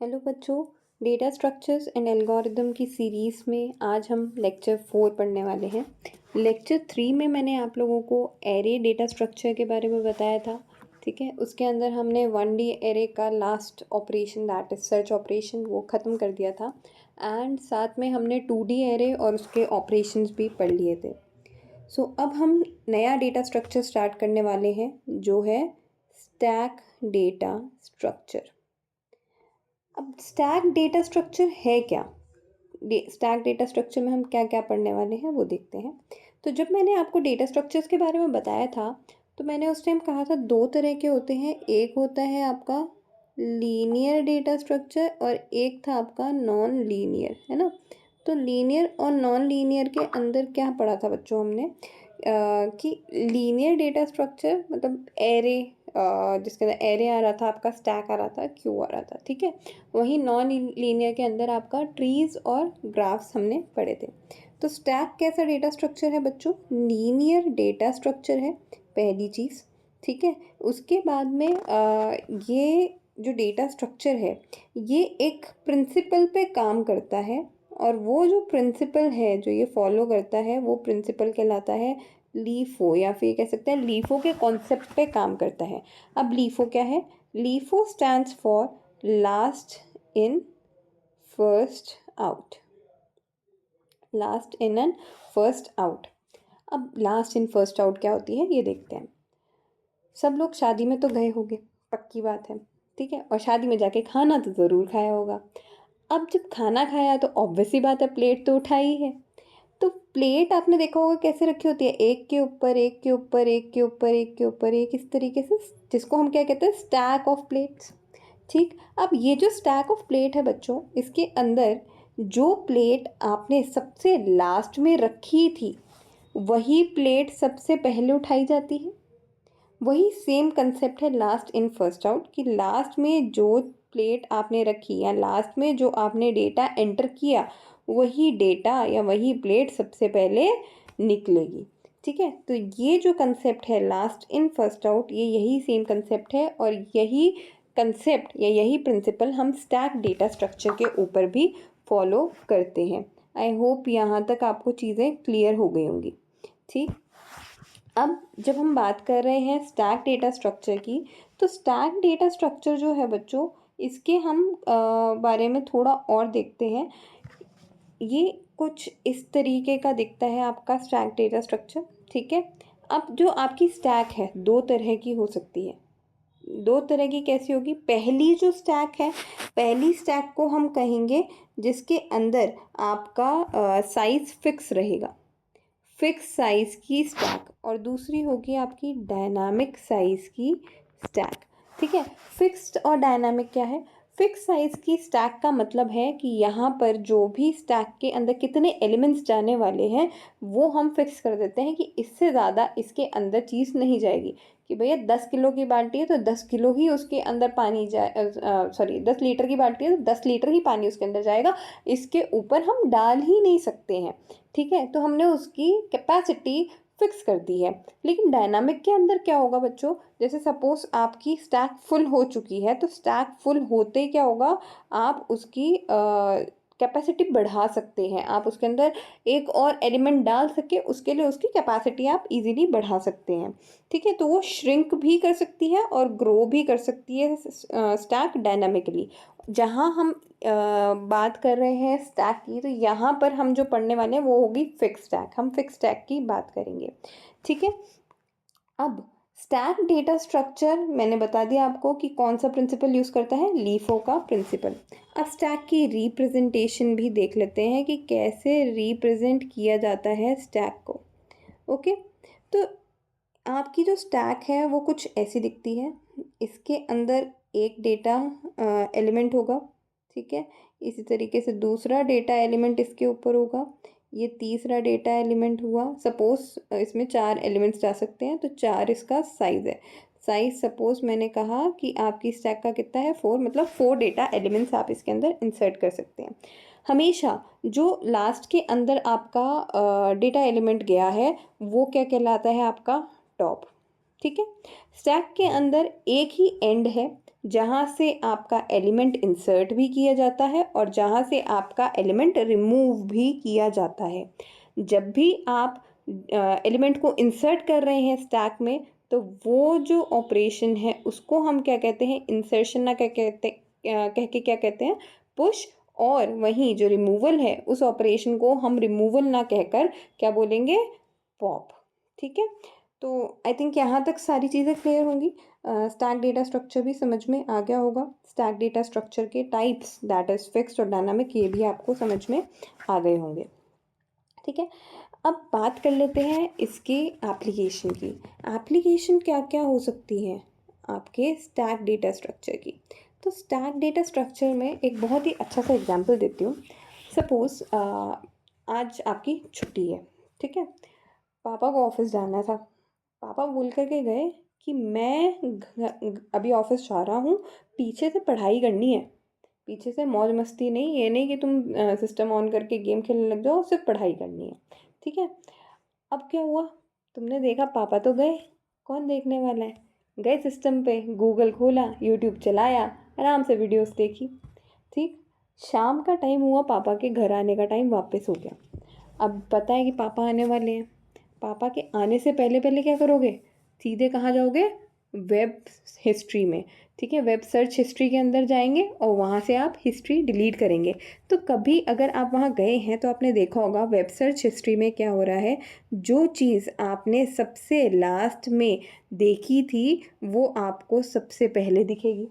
Hello बच्चों, data structures and algorithm की series में आज हम लेक्चर 4 पढ़ने वाले हैं। लेक्चर 3 में मैंने आप लोगों को एरे डेटा स्ट्रक्चर के बारे में बताया था। ठीक है, उसके अंदर हमने 1D एरे का last operation that is search operation वो ख़त्म कर दिया था एंड साथ में हमने 2D एरे और उसके ऑपरेशंस भी पढ़ लिए थे। अब हम नया डेटा स्ट्रक्चर स्टार्ट करने वाले हैं जो है स्टैक डेटा स्ट्रक्चर। अब स्टैक डेटा स्ट्रक्चर है क्या? स्टैक डेटा स्ट्रक्चर में हम क्या क्या पढ़ने वाले हैं वो देखते हैं। तो जब मैंने आपको डेटा स्ट्रक्चर्स के बारे में बताया था तो मैंने उस टाइम कहा था दो तरह के होते हैं। एक होता है आपका लीनियर डेटा स्ट्रक्चर और एक था आपका नॉन लीनियर, है ना। तो लीनियर और नॉन लीनियर के अंदर क्या पढ़ा था बच्चों हमने कि लीनियर डेटा स्ट्रक्चर मतलब एरे, जिसके अंदर एरे आ रहा था, आपका स्टैक आ रहा था, क्यू आ रहा था। ठीक है, वहीं नॉन लीनियर के अंदर आपका ट्रीज और ग्राफ्स हमने पढ़े थे। तो स्टैक कैसा डेटा स्ट्रक्चर है बच्चों? लीनियर डेटा स्ट्रक्चर है पहली चीज़। ठीक है, उसके बाद में ये जो डेटा स्ट्रक्चर है ये एक प्रिंसिपल पे काम करता है और वो जो प्रिंसिपल है जो ये फॉलो करता है वो प्रिंसिपल कहलाता है लीफो, या फिर कह सकते हैं लीफो के कॉन्सेप्ट पे काम करता है। अब लीफो क्या है? LIFO stands for last in first out. Last in and first out. अब लास्ट इन फर्स्ट आउट क्या होती है ये देखते हैं। सब लोग शादी में तो गए होंगे, पक्की बात है। ठीक है, और शादी में जाके खाना तो ज़रूर खाया होगा। अब जब खाना खाया तो ऑब्वियस सी बात है प्लेट तो उठाई है। तो प्लेट आपने देखा होगा कैसे रखी होती है, एक के ऊपर एक के ऊपर एक के ऊपर एक के ऊपर एक, इस तरीके से, जिसको हम क्या कहते हैं स्टैक ऑफ प्लेट्स। ठीक, अब ये जो स्टैक ऑफ प्लेट है बच्चों, इसके अंदर जो प्लेट आपने सबसे लास्ट में रखी थी वही प्लेट सबसे पहले उठाई जाती है। वही सेम कंसेप्ट है लास्ट इन फर्स्ट आउट, कि लास्ट में जो प्लेट आपने रखी या लास्ट में जो आपने डेटा एंटर किया वही डेटा या वही प्लेट सबसे पहले निकलेगी। ठीक है, तो ये जो कंसेप्ट है लास्ट इन फर्स्ट आउट, ये यही सेम कंसेप्ट है और यही कंसेप्ट या यही प्रिंसिपल हम स्टैक डेटा स्ट्रक्चर के ऊपर भी फॉलो करते हैं। आई होप यहाँ तक आपको चीज़ें क्लियर हो गई होंगी। ठीक, अब जब हम बात कर रहे हैं स्टैक डेटा स्ट्रक्चर की, तो स्टैक डेटा स्ट्रक्चर जो है बच्चों, इसके हम बारे में थोड़ा और देखते हैं। ये कुछ इस तरीके का दिखता है आपका स्टैक डेटा स्ट्रक्चर। ठीक है, अब जो आपकी स्टैक है दो तरह की हो सकती है। दो तरह की कैसी होगी? पहली जो स्टैक है, पहली स्टैक को हम कहेंगे जिसके अंदर आपका साइज फिक्स रहेगा, फिक्स साइज की स्टैक, और दूसरी होगी आपकी डायनामिक साइज की स्टैक। ठीक है, फिक्स्ड और डायनामिक क्या है? फिक्स साइज की स्टैक का मतलब है कि यहाँ पर जो भी स्टैक के अंदर कितने एलिमेंट्स जाने वाले हैं वो हम फिक्स कर देते हैं कि इससे ज़्यादा इसके अंदर चीज़ नहीं जाएगी। कि भैया 10 किलो की बाल्टी है तो 10 किलो ही उसके अंदर पानी जाए, सॉरी 10 लीटर की बाल्टी है तो 10 लीटर ही पानी उसके अंदर जाएगा, इसके ऊपर हम डाल ही नहीं सकते हैं। ठीक है, तो हमने उसकी कैपेसिटी फिक्स कर दी है। लेकिन डायनामिक के अंदर क्या होगा बच्चों? जैसे सपोज आपकी स्टैक फुल हो चुकी है तो स्टैक फुल होते क्या होगा, आप उसकी कैपेसिटी बढ़ा सकते हैं, आप उसके अंदर एक और एलिमेंट डाल सके उसके लिए उसकी कैपेसिटी आप इजीली बढ़ा सकते हैं। ठीक है, तो वो श्रिंक भी कर सकती है और ग्रो भी कर सकती है स्टैक डायनामिकली। जहाँ हम बात कर रहे हैं स्टैक की, तो यहाँ पर हम जो पढ़ने वाले हैं वो होगी फिक्स स्टैक, हम फिक्स स्टैक की बात करेंगे। ठीक है, अब स्टैक डेटा स्ट्रक्चर मैंने बता दिया आपको कि कौन सा प्रिंसिपल यूज़ करता है, लीफो का प्रिंसिपल। अब स्टैक की रिप्रेजेंटेशन भी देख लेते हैं कि कैसे रिप्रेजेंट किया जाता है स्टैक को। ओके, तो आपकी जो स्टैक है वो कुछ ऐसी दिखती है। इसके अंदर एक डेटा एलिमेंट होगा। ठीक है, इसी तरीके से दूसरा डेटा एलिमेंट इसके ऊपर होगा, ये तीसरा डेटा एलिमेंट हुआ। सपोज इसमें 4 एलिमेंट्स जा सकते हैं तो 4 इसका साइज़ है। साइज़ सपोज मैंने कहा कि आपकी स्टैक का कितना है 4, मतलब 4 डेटा एलिमेंट्स आप इसके अंदर इंसर्ट कर सकते हैं। हमेशा जो लास्ट के अंदर आपका डेटा एलिमेंट गया है वो क्या कहलाता है? आपका टॉप। ठीक है, स्टैक के अंदर एक ही एंड है जहाँ से आपका एलिमेंट इंसर्ट भी किया जाता है और जहाँ से आपका एलिमेंट रिमूव भी किया जाता है। जब भी आप एलिमेंट को इंसर्ट कर रहे हैं स्टैक में, तो वो जो ऑपरेशन है उसको हम क्या कहते हैं, इंसर्शन ना क्या कहते कह के क्या कहते हैं, पुश। और वहीं जो रिमूवल है उस ऑपरेशन को हम रिमूवल ना कहकर क्या बोलेंगे, पॉप। ठीक है, तो आई थिंक यहाँ तक सारी चीज़ें क्लियर होंगी। स्टैक डेटा स्ट्रक्चर भी समझ में आ गया होगा। स्टैक डेटा स्ट्रक्चर के टाइप्स, दैट इज़ फिक्स्ड और डायनामिक, ये भी आपको समझ में आ गए होंगे। ठीक है, अब बात कर लेते हैं इसकी एप्लीकेशन की। एप्लीकेशन क्या क्या हो सकती है आपके स्टैक डेटा स्ट्रक्चर की। तो स्टैक डेटा स्ट्रक्चर में एक बहुत ही अच्छा सा एग्जांपल देती हूँ। सपोज़ आज आपकी छुट्टी है, ठीक है, पापा को ऑफिस जाना था। पापा बोल कर के गए कि मैं अभी ऑफिस जा रहा हूँ, पीछे से पढ़ाई करनी है, पीछे से मौज मस्ती नहीं, ये नहीं कि तुम सिस्टम ऑन करके गेम खेलने लग जाओ, सिर्फ पढ़ाई करनी है। ठीक है, अब क्या हुआ, तुमने देखा पापा तो गए, कौन देखने वाला है, गए सिस्टम पे, गूगल खोला, यूट्यूब चलाया, आराम से वीडियोस देखी। ठीक, शाम का टाइम हुआ, पापा के घर आने का टाइम वापस हो गया। अब पता है कि पापा आने वाले हैं, पापा के आने से पहले पहले क्या करोगे, सीधे कहाँ जाओगे, वेब हिस्ट्री में। ठीक है, वेब सर्च हिस्ट्री के अंदर जाएंगे और वहाँ से आप हिस्ट्री डिलीट करेंगे। तो कभी अगर आप वहाँ गए हैं तो आपने देखा होगा वेब सर्च हिस्ट्री में क्या हो रहा है, जो चीज़ आपने सबसे लास्ट में देखी थी वो आपको सबसे पहले दिखेगी,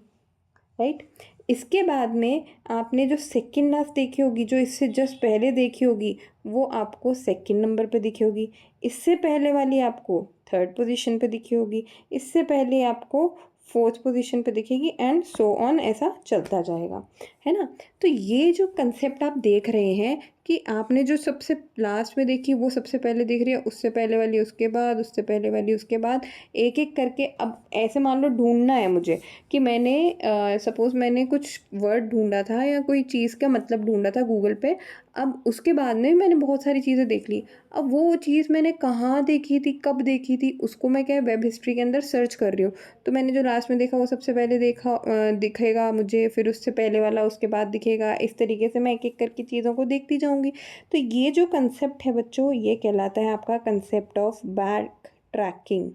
राइट। इसके बाद में आपने जो सेकंड लास्ट देखी होगी, जो इससे जस्ट पहले देखी होगी, वो आपको सेकंड नंबर पे दिखी होगी। इससे पहले वाली आपको थर्ड पोजीशन पे दिखी होगी, इससे पहले आपको फोर्थ पोजीशन पे दिखेगी, एंड सो ऑन, ऐसा चलता जाएगा, है ना। तो ये जो कंसेप्ट आप देख रहे हैं कि आपने जो सबसे लास्ट में देखी वो सबसे पहले दिख रही है, उससे पहले वाली उसके बाद, उससे पहले वाली उसके बाद, एक एक करके। अब ऐसे मान लो ढूंढना है मुझे कि मैंने सपोज़ मैंने कुछ वर्ड ढूंढा था या कोई चीज़ का मतलब ढूंढा था गूगल पे। अब उसके बाद में मैंने बहुत सारी चीज़ें देख ली, अब वो चीज़ मैंने कहाँ देखी थी, कब देखी थी, उसको मैं क्या वेब हिस्ट्री के अंदर सर्च कर रही हूँ। तो मैंने जो लास्ट में देखा वो सबसे पहले देखा दिखेगा मुझे, फिर उससे पहले वाला उसके बाद दिखेगा, इस तरीके से मैं एक एक करके चीज़ों को देखती जाऊँगी। तो ये जो कंसेप्ट है बच्चों, ये कहलाता है आपका कंसेप्ट ऑफ बैक ट्रैकिंग।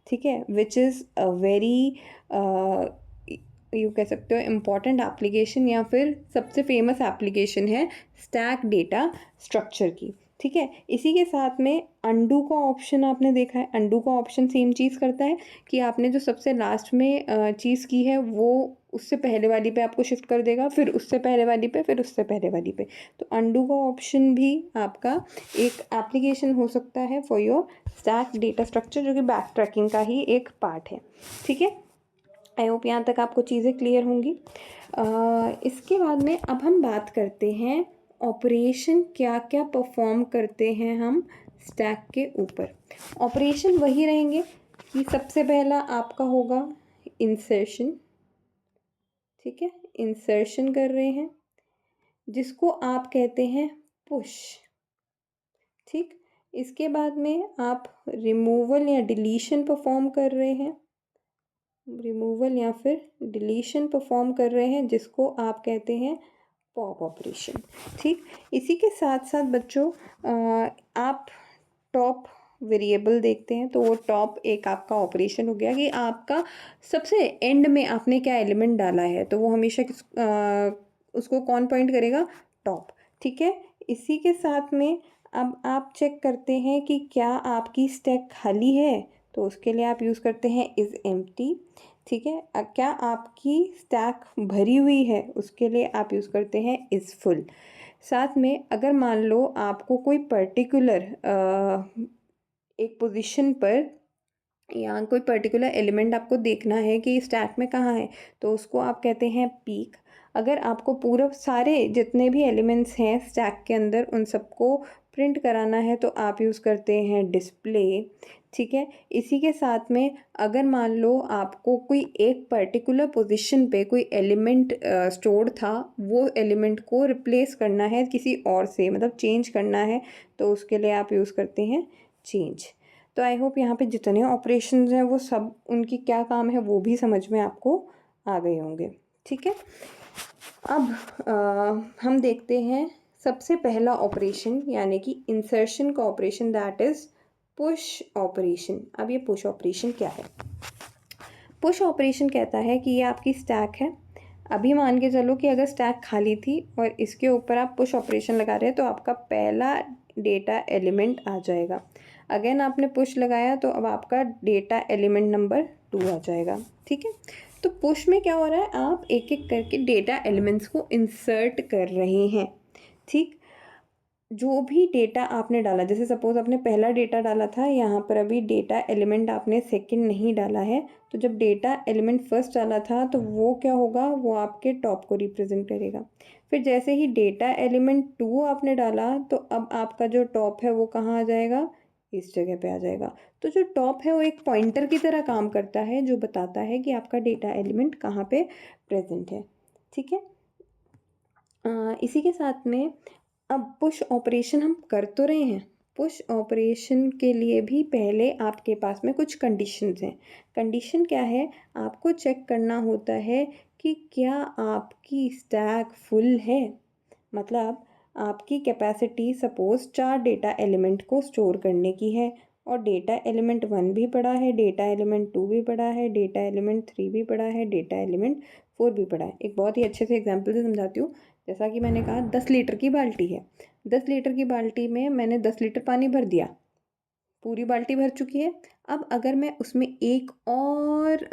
ठीक है, which is a very you कह सकते हो इम्पॉर्टेंट एप्लीकेशन, या फिर सबसे फेमस एप्लीकेशन है स्टैक डेटा स्ट्रक्चर की। ठीक है, इसी के साथ में अंडू का ऑप्शन आपने देखा है। अंडू का ऑप्शन सेम चीज़ करता है कि आपने जो सबसे लास्ट में चीज़ की है वो उससे पहले वाली पे आपको शिफ्ट कर देगा, फिर उससे पहले वाली पे, फिर उससे पहले वाली पे। तो अंडू का ऑप्शन भी आपका एक एप्लीकेशन हो सकता है for your stack data structure, जो कि बैक ट्रैकिंग का ही एक पार्ट है। ठीक है, आई होप यहाँ तक आपको चीज़ें क्लियर होंगी। इसके बाद में अब हम बात करते हैं ऑपरेशन क्या क्या परफॉर्म करते हैं हम स्टैक के ऊपर। ऑपरेशन वही रहेंगे कि सबसे पहला आपका होगा इंसर्शन। ठीक है, इंसर्शन कर रहे हैं, जिसको आप कहते हैं पुश। ठीक, इसके बाद में आप रिमूवल या डिलीशन परफॉर्म कर रहे हैं, रिमूवल या फिर डिलीशन परफॉर्म कर रहे हैं, जिसको आप कहते हैं पॉप ऑपरेशन। ठीक, इसी के साथ साथ बच्चों आप टॉप वेरिएबल देखते हैं, तो वो टॉप एक आपका ऑपरेशन हो गया कि आपका सबसे एंड में आपने क्या एलिमेंट डाला है, तो वो हमेशा उसको कौन पॉइंट करेगा, टॉप। ठीक है, इसी के साथ में अब आप चेक करते हैं कि क्या आपकी स्टैक खाली है, तो उसके लिए आप यूज़ करते हैं इज़ एम्प्टी। ठीक है, क्या आपकी स्टैक भरी हुई है, उसके लिए आप यूज़ करते हैं इज़ फुल। साथ में अगर मान लो आपको कोई पर्टिकुलर एक पोजीशन पर या कोई पर्टिकुलर एलिमेंट आपको देखना है कि स्टैक में कहाँ है, तो उसको आप कहते हैं पीक। अगर आपको पूरा सारे जितने भी एलिमेंट्स हैं स्टैक के अंदर उन सबको प्रिंट कराना है, तो आप यूज़ करते हैं डिस्प्ले। ठीक है, इसी के साथ में अगर मान लो आपको कोई एक पर्टिकुलर पोजीशन पे कोई एलिमेंट स्टोर्ड था, वो एलिमेंट को रिप्लेस करना है किसी और से, मतलब चेंज करना है, तो उसके लिए आप यूज़ करते हैं चेंज। तो आई होप यहाँ पे जितने ऑपरेशंस हैं वो सब उनकी क्या काम है वो भी समझ में आपको आ गए होंगे। ठीक है, अब हम देखते हैं सबसे पहला ऑपरेशन यानी कि इंसर्शन का operation, that is push operation. अब ये पुश ऑपरेशन क्या है? पुश ऑपरेशन कहता है कि ये आपकी स्टैक है। अभी मान के चलो कि अगर स्टैक खाली थी और इसके ऊपर आप पुश ऑपरेशन लगा रहे हैं तो आपका पहला डेटा एलिमेंट आ जाएगा। अगेन आपने पुश लगाया तो अब आपका डेटा एलिमेंट नंबर 2 आ जाएगा। ठीक है, तो पुश में क्या हो रहा है, आप एक एक करके डेटा एलिमेंट्स को इंसर्ट कर रहे हैं। ठीक, जो भी डेटा आपने डाला, जैसे सपोज आपने पहला डेटा डाला था, यहाँ पर अभी डेटा एलिमेंट आपने सेकंड नहीं डाला है, तो जब डेटा एलिमेंट फर्स्ट डाला था तो वो क्या होगा, वो आपके टॉप को रिप्रेजेंट करेगा। फिर जैसे ही डेटा एलिमेंट 2 आपने डाला तो अब आपका जो टॉप है वो कहाँ आ जाएगा, इस जगह पे आ जाएगा। तो जो टॉप है वो एक पॉइंटर की तरह काम करता है जो बताता है कि आपका डेटा एलिमेंट कहाँ पे प्रेजेंट है। ठीक है, इसी के साथ में अब पुश ऑपरेशन हम कर तो रहे हैं, पुश ऑपरेशन के लिए भी पहले आपके पास में कुछ कंडीशंस हैं। कंडीशन क्या है, आपको चेक करना होता है कि क्या आपकी स्टैक फुल है। मतलब आपकी कैपेसिटी सपोज 4 डेटा एलिमेंट को स्टोर करने की है और डेटा एलिमेंट 1 भी पड़ा है, डेटा एलिमेंट 2 भी पड़ा है, डेटा एलिमेंट 3 भी पड़ा है, डेटा एलिमेंट 4 भी पड़ा है। एक बहुत ही अच्छे से एग्जांपल से समझाती हूँ। जैसा कि मैंने कहा 10 लीटर की बाल्टी है, 10 लीटर की बाल्टी में मैंने 10 लीटर पानी भर दिया, पूरी बाल्टी भर चुकी है। अब अगर मैं उसमें एक और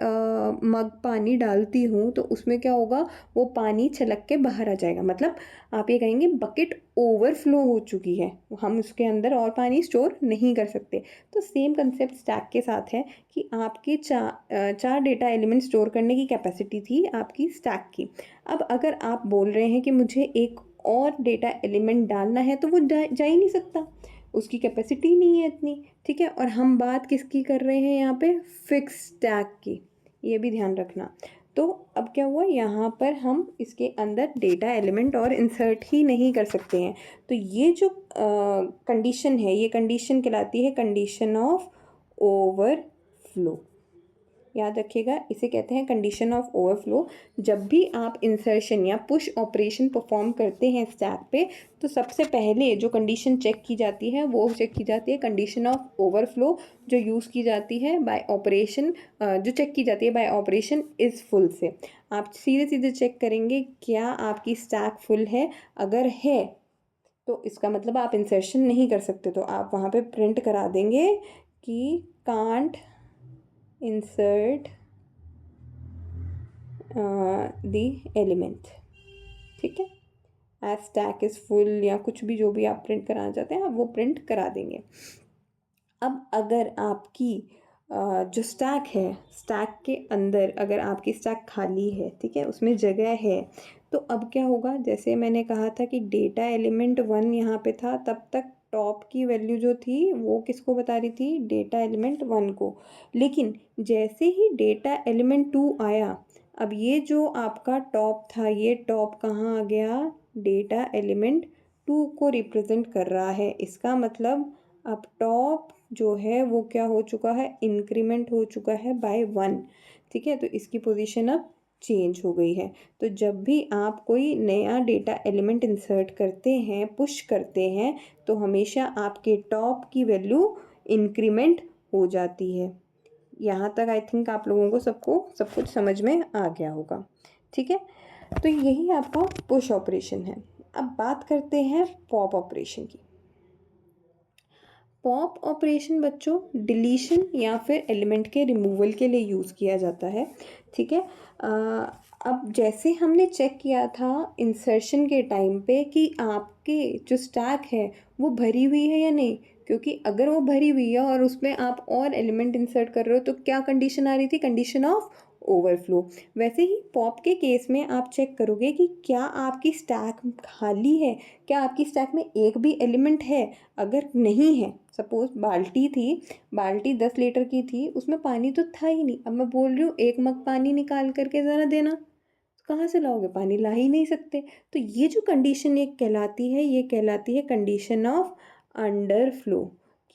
मग पानी डालती हूँ तो उसमें क्या होगा, वो पानी छलक के बाहर आ जाएगा। मतलब आप ये कहेंगे बकेट ओवरफ्लो हो चुकी है, हम उसके अंदर और पानी स्टोर नहीं कर सकते। तो सेम कंसेप्ट स्टैक के साथ है कि आपकी चार डेटा एलिमेंट स्टोर करने की कैपेसिटी थी आपकी स्टैक की। अब अगर आप बोल रहे हैं कि मुझे एक और डेटा एलिमेंट डालना है तो वो जा ही नहीं सकता, उसकी कैपेसिटी नहीं है इतनी। ठीक है, और हम बात किसकी कर रहे हैं यहाँ पे, फिक्स स्टैक की, ये भी ध्यान रखना। तो अब क्या हुआ, यहाँ पर हम इसके अंदर डेटा एलिमेंट और इंसर्ट ही नहीं कर सकते हैं। तो ये जो कंडीशन है, ये कंडीशन कहलाती है कंडीशन ऑफ ओवरफ्लो। याद रखिएगा, इसे कहते हैं कंडीशन ऑफ ओवरफ्लो। जब भी आप इंसर्शन या पुश ऑपरेशन परफॉर्म करते हैं स्टैक पे, तो सबसे पहले जो कंडीशन चेक की जाती है वो चेक की जाती है कंडीशन ऑफ ओवरफ्लो, जो यूज़ की जाती है बाय ऑपरेशन, जो चेक की जाती है बाय ऑपरेशन इज़ फुल से। आप सीधे सीधे चेक करेंगे क्या आपकी स्टैक फुल है, अगर है तो इसका मतलब आप इंसर्शन नहीं कर सकते, तो आप वहाँ पे प्रिंट करा देंगे कि कांट insert the element। ठीक है, एज स्टैक इज़ फुल या कुछ भी जो भी आप प्रिंट कराना चाहते हैं आप वो प्रिंट करा देंगे। अब अगर आपकी जो स्टैक है, स्टैक के अंदर अगर आपकी स्टैक खाली है, ठीक है, उसमें जगह है, तो अब क्या होगा, जैसे मैंने कहा था कि डेटा एलिमेंट 1 यहाँ पे था, तब तक टॉप की वैल्यू जो थी वो किसको बता रही थी, डेटा एलिमेंट 1 को। लेकिन जैसे ही डेटा एलिमेंट 2 आया, अब ये जो आपका टॉप था, ये टॉप कहाँ आ गया, डेटा एलिमेंट 2 को रिप्रेजेंट कर रहा है। इसका मतलब अब टॉप जो है वो क्या हो चुका है, इंक्रीमेंट हो चुका है बाय 1। ठीक है, तो इसकी पोजीशन अब चेंज हो गई है। तो जब भी आप कोई नया डेटा एलिमेंट इंसर्ट करते हैं, पुश करते हैं, तो हमेशा आपके टॉप की वैल्यू इंक्रीमेंट हो जाती है। यहाँ तक आई थिंक आप लोगों को सबको सब कुछ समझ में आ गया होगा। ठीक है, तो यही आपका पुश ऑपरेशन है। अब बात करते हैं पॉप ऑपरेशन की। पॉप ऑपरेशन बच्चों डिलीशन या फिर एलिमेंट के रिमूवल के लिए यूज़ किया जाता है। ठीक है, अब जैसे हमने चेक किया था इंसर्शन के टाइम पे कि आपके जो स्टैक है वो भरी हुई है या नहीं, क्योंकि अगर वो भरी हुई है और उसमें आप और एलिमेंट इंसर्ट कर रहे हो तो क्या कंडीशन आ रही थी, कंडीशन ऑफ ओवरफ्लो। वैसे ही पॉप के केस में आप चेक करोगे कि क्या आपकी स्टैक खाली है, क्या आपकी स्टैक में एक भी एलिमेंट है। अगर नहीं है, सपोज बाल्टी थी, बाल्टी 10 लीटर की थी, उसमें पानी तो था ही नहीं, अब मैं बोल रही हूँ एक मग पानी निकाल करके ज़रा देना, तो कहाँ से लाओगे, पानी ला ही नहीं सकते। तो ये जो कंडीशन एक कहलाती है, ये कहलाती है कंडीशन ऑफ अंडरफ्लो,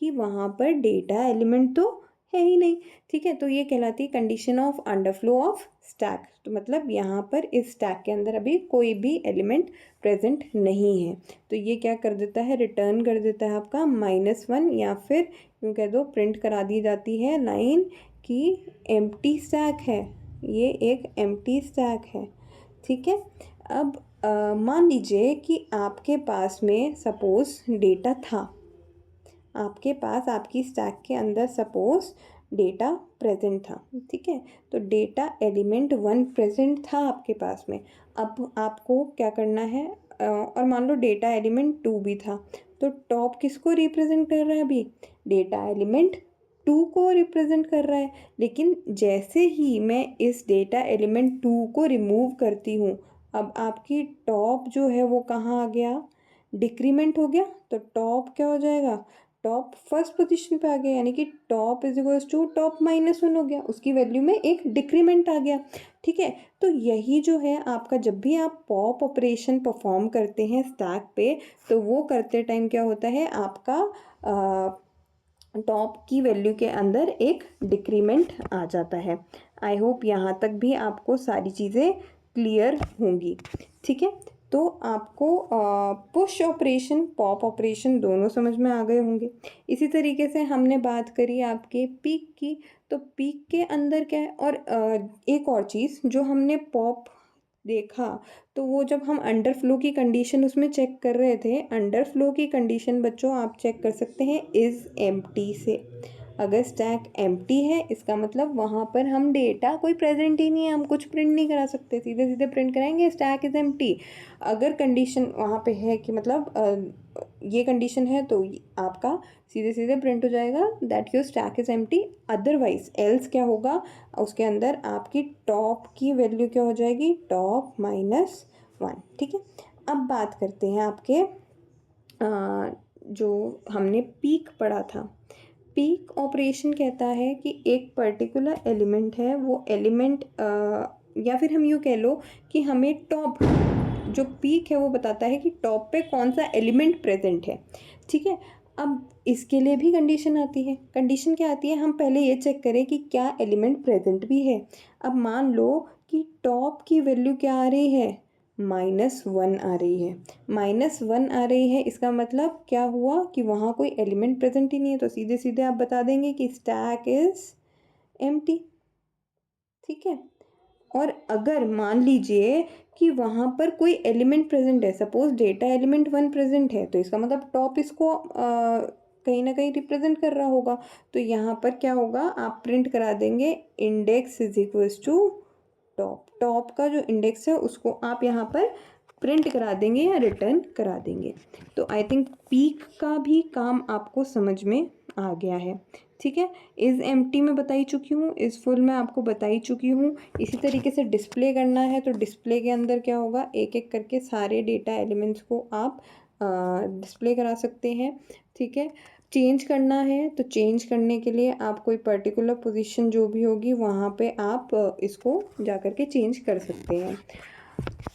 कि वहाँ पर डेटा एलिमेंट तो है ही नहीं, ठीक है। तो ये कहलाती है condition of underflow of stack. तो मतलब यहाँ पर इस स्टैक के अंदर अभी कोई भी एलिमेंट प्रेजेंट नहीं है, तो ये क्या कर देता है, रिटर्न कर देता है आपका -1, या फिर यूँ कह दो प्रिंट करा दी जाती है लाइन कि एम्प्टी स्टैक है, ये एक एम्प्टी स्टैक है, ठीक है। अब मान लीजिए कि आपके पास में सपोज़ डेटा था, आपके पास आपकी स्टैक के अंदर सपोज डेटा प्रेजेंट था, ठीक है। तो डेटा एलिमेंट 1 प्रेजेंट था आपके पास में। अब आपको क्या करना है, और मान लो डेटा एलिमेंट 2 भी था, तो टॉप किसको रिप्रेजेंट कर रहा है, अभी डेटा एलिमेंट 2 को रिप्रेजेंट कर रहा है। लेकिन जैसे ही मैं इस डेटा एलिमेंट 2 को रिमूव करती हूँ, अब आपकी टॉप जो है वो कहाँ आ गया, डिक्रीमेंट हो गया। तो टॉप क्या हो जाएगा, टॉप फर्स्ट पोजीशन पे आ गया, यानी कि top is equals to top -1 हो गया, उसकी वैल्यू में एक डिक्रीमेंट आ गया, ठीक है। तो यही जो है आपका, जब भी आप पॉप ऑपरेशन परफॉर्म करते हैं स्टैक पे, तो वो करते टाइम क्या होता है, आपका टॉप की वैल्यू के अंदर एक डिक्रीमेंट आ जाता है। आई होप यहाँ तक भी आपको सारी चीज़ें क्लियर होंगी, ठीक है। तो आपको पुश ऑपरेशन पॉप ऑपरेशन दोनों समझ में आ गए होंगे। इसी तरीके से हमने बात करी आपके पीक की, तो पीक के अंदर क्या है, और एक और चीज़ जो हमने पॉप देखा, तो वो जब हम अंडर फ्लो की कंडीशन उसमें चेक कर रहे थे, अंडर फ्लो की कंडीशन बच्चों आप चेक कर सकते हैं इज़ एम्प्टी से। अगर स्टैक एम्प्टी है, इसका मतलब वहाँ पर हम डेटा कोई प्रेजेंट ही नहीं है, हम कुछ प्रिंट नहीं करा सकते, सीधे सीधे प्रिंट कराएंगे स्टैक इज़ एम्प्टी। अगर कंडीशन वहाँ पे है कि मतलब ये कंडीशन है, तो आपका सीधे सीधे प्रिंट हो जाएगा that your stack is empty. Otherwise else क्या होगा, उसके अंदर आपकी टॉप की वैल्यू क्या हो जाएगी, टॉप -1, ठीक है। अब बात करते हैं आपके जो हमने पीक पढ़ा था। पीक ऑपरेशन कहता है कि एक पर्टिकुलर एलिमेंट है, वो एलिमेंट या फिर हम यूँ कह लो कि हमें टॉप, जो पीक है वो बताता है कि टॉप पे कौन सा एलिमेंट प्रेजेंट है, ठीक है। अब इसके लिए भी कंडीशन आती है। कंडीशन क्या आती है, हम पहले ये चेक करें कि क्या एलिमेंट प्रेजेंट भी है। अब मान लो कि टॉप की वैल्यू क्या आ रही है, -1 आ रही है, -1 आ रही है, इसका मतलब क्या हुआ कि वहाँ कोई एलिमेंट प्रेजेंट ही नहीं है। तो सीधे सीधे आप बता देंगे कि स्टैक इज़ एम्प्टी, ठीक है। और अगर मान लीजिए कि वहाँ पर कोई एलिमेंट प्रेजेंट है, सपोज डेटा एलिमेंट 1 प्रेजेंट है, तो इसका मतलब टॉप इसको कहीं ना कहीं रिप्रेजेंट कर रहा होगा। तो यहाँ पर क्या होगा, आप प्रिंट करा देंगे index is equals to top. Top का जो इंडेक्स है उसको आप यहाँ पर प्रिंट करा देंगे या रिटर्न करा देंगे। तो आई थिंक पीक का भी काम आपको समझ में आ गया है, ठीक है। इज़ एम्प्टी में बताई चुकी हूँ, इज़ फुल में आपको बताई चुकी हूँ। इसी तरीके से डिस्प्ले करना है, तो डिस्प्ले के अंदर क्या होगा, एक एक करके सारे डेटा एलिमेंट्स को आप डिस्प्ले करा सकते हैं, ठीक है। चेंज करना है, तो चेंज करने के लिए आप कोई पर्टिकुलर पोजीशन जो भी होगी वहाँ पे आप इसको जा कर के चेंज कर सकते हैं।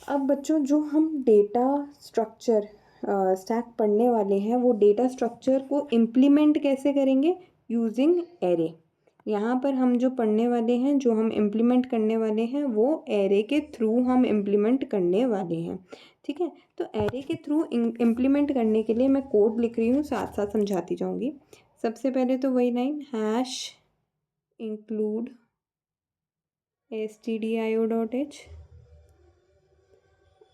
अब बच्चों जो हम डेटा स्ट्रक्चर स्टैक पढ़ने वाले हैं, वो डेटा स्ट्रक्चर को इम्प्लीमेंट कैसे करेंगे, यूजिंग एरे। यहाँ पर हम जो पढ़ने वाले हैं, जो हम इम्प्लीमेंट करने वाले हैं, वो एरे के थ्रू हम इम्प्लीमेंट करने वाले हैं, ठीक है। तो एरे के थ्रू इम्प्लीमेंट करने के लिए मैं कोड लिख रही हूँ, साथ साथ समझाती जाऊँगी। सबसे पहले तो वही लाइन, हैश इंक्लूड stdio.h